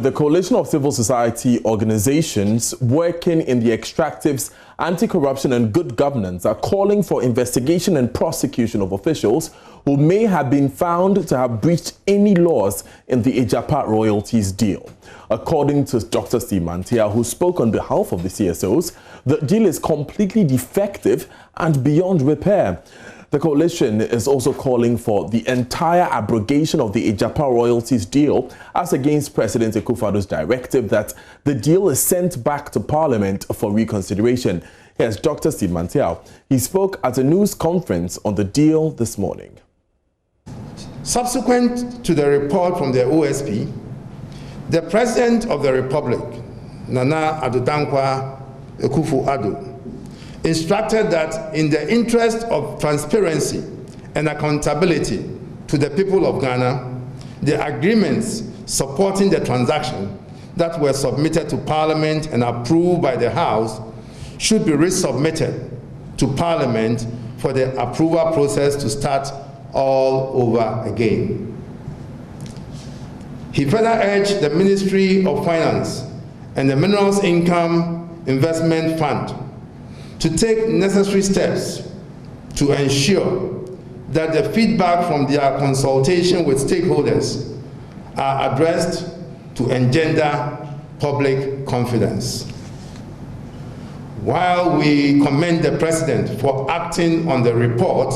with the coalition of civil society organizations working in the extractives, anti-corruption and good governance are calling for investigation and prosecution of officials who may have been found to have breached any laws in the Agyapa Royalties deal. According to Dr. Steve Mantia, who spoke on behalf of the CSOs, the deal is completely defective and beyond repair. The coalition is also calling for the entire abrogation of the Agyapa Royalties deal as against President Akufo-Addo's directive that the deal is sent back to Parliament for reconsideration. Here's Dr. Steve Mantia. He spoke at a news conference on the deal this morning. Subsequent to the report from the OSP, the President of the Republic, Nana Addo Dankwa Akufo-Addo, instructed that in the interest of transparency and accountability to the people of Ghana, the agreements supporting the transaction that were submitted to Parliament and approved by the House should be resubmitted to Parliament for the approval process to start all over again. He further urged the Ministry of Finance and the Minerals Income Investment Fund to take necessary steps to ensure that the feedback from their consultation with stakeholders are addressed to engender public confidence. While we commend the President for acting on the report,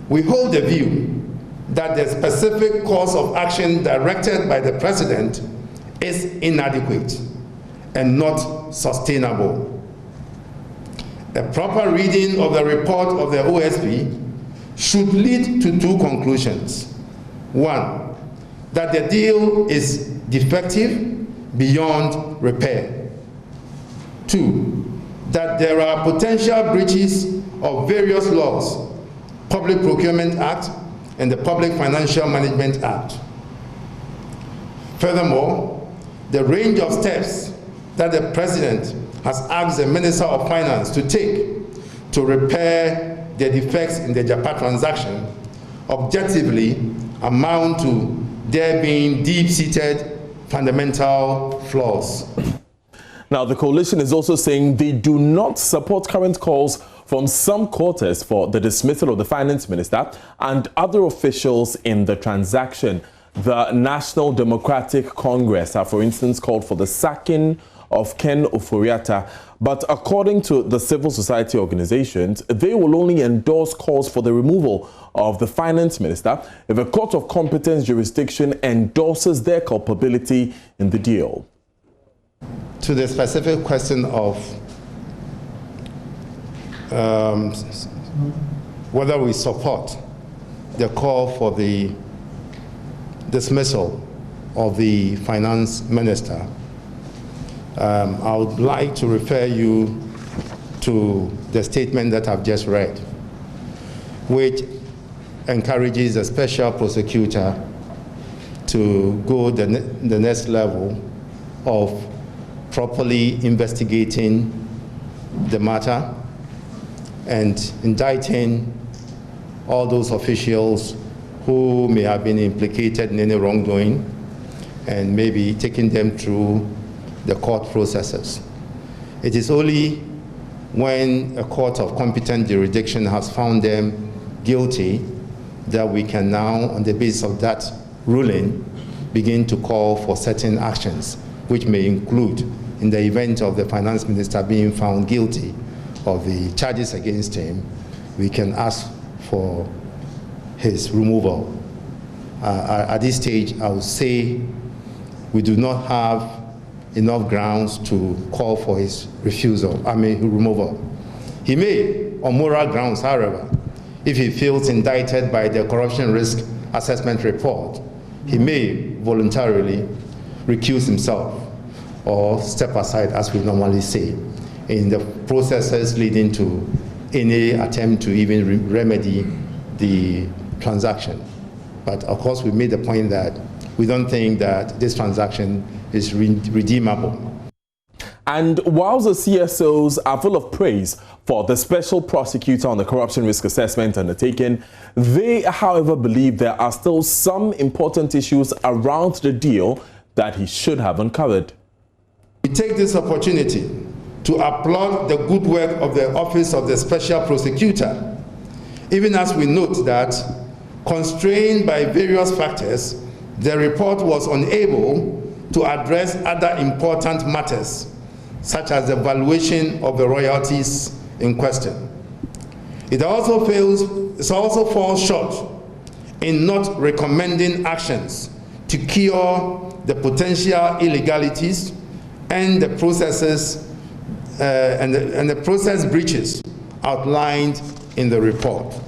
we hold the view that the specific course of action directed by the President is inadequate and not sustainable. A proper reading of the report of the OSP should lead to two conclusions. One, that the deal is defective beyond repair. Two, that there are potential breaches of various laws, Public Procurement Act and the Public Financial Management Act. Furthermore, the range of steps that the President has asked the Minister of Finance to take to repair the defects in the Agyapa transaction objectively amount to there being deep-seated fundamental flaws. Now, the coalition is also saying they do not support current calls from some quarters for the dismissal of the Finance Minister and other officials in the transaction. The National Democratic Congress have, for instance, called for the sacking of Ken Oforiatta, but according to the civil society organizations, they will only endorse calls for the removal of the Finance Minister if a court of competence jurisdiction endorses their culpability in the deal. To the specific question of whether we support the call for the dismissal of the Finance Minister, I would like to refer you to the statement that I've just read, which encourages a special prosecutor to go the next level of properly investigating the matter and indicting all those officials who may have been implicated in any wrongdoing and maybe taking them through the court processes. It is only when a court of competent jurisdiction has found them guilty that we can now, on the basis of that ruling, begin to call for certain actions, which may include, in the event of the Finance Minister being found guilty of the charges against him, we can ask for his removal. At this stage, I would say we do not have enough grounds to call for his removal. He may, on moral grounds, however, if he feels indicted by the corruption risk assessment report, he may voluntarily recuse himself or step aside, as we normally say, in the processes leading to any attempt to even remedy the transaction. But of course, we made the point that we don't think that this transaction is redeemable. And while the CSOs are full of praise for the special prosecutor on the corruption risk assessment undertaken, they, however, believe there are still some important issues around the deal that he should have uncovered. We take this opportunity to applaud the good work of the Office of the Special Prosecutor, even as we note that, constrained by various factors, the report was unable to address other important matters, such as the valuation of the royalties in question. It also falls short in not recommending actions to cure the potential illegalities and the processes and the process breaches outlined in the report.